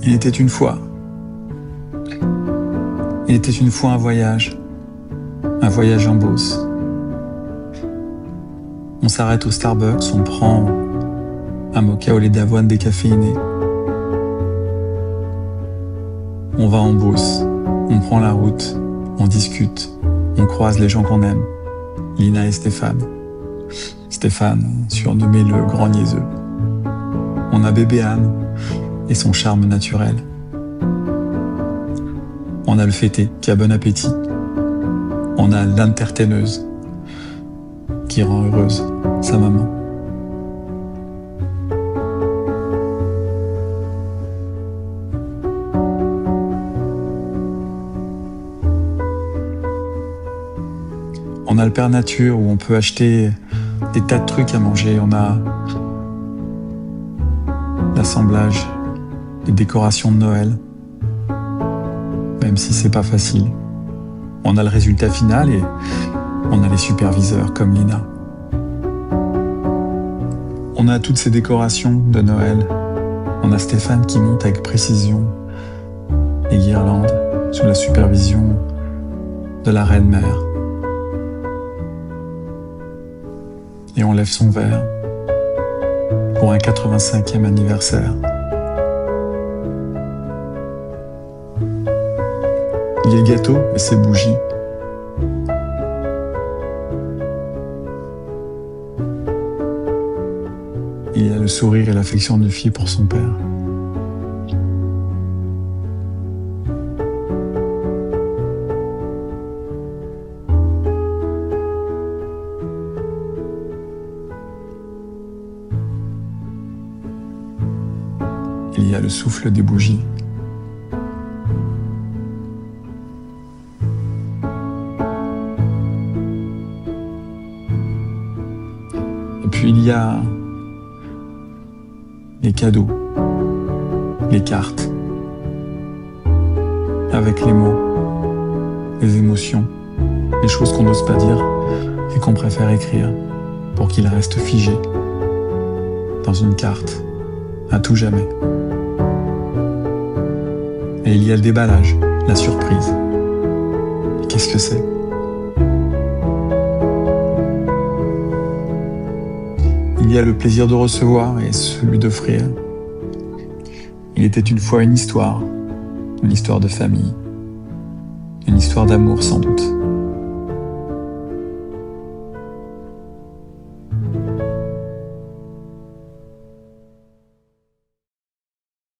Il était une fois. Il était une fois un voyage en Beauce. On s'arrête au Starbucks, on prend un mocha au lait d'avoine décaféiné. On va en Beauce, on prend la route, on discute, on croise les gens qu'on aime, Lina et Stéphane. Stéphane, surnommé le grand niaiseux. On a bébé Anne et son charme naturel. On a le fêté qui a bon appétit. On a l'entertaineuse qui rend heureuse sa maman. On a le Père Nature où on peut acheter des tas de trucs à manger. On a l'assemblage, les décorations de Noël, même si c'est pas facile. On a le résultat final et on a les superviseurs comme Lina. On a toutes ces décorations de Noël. On a Stéphane qui monte avec précision les guirlandes sous la supervision de la reine-mère. Et on lève son verre pour un 85e anniversaire. Il y a le gâteau et ses bougies. Il y a le sourire et l'affection d'une fille pour son père. Il y a le souffle des bougies. Et puis il y a les cadeaux, les cartes, avec les mots, les émotions, les choses qu'on n'ose pas dire et qu'on préfère écrire pour qu'ils restent figés dans une carte à tout jamais. Et il y a le déballage, la surprise. Et qu'est-ce que c'est ? Il y a le plaisir de recevoir et celui d'offrir. Il était une fois une histoire de famille, une histoire d'amour sans doute.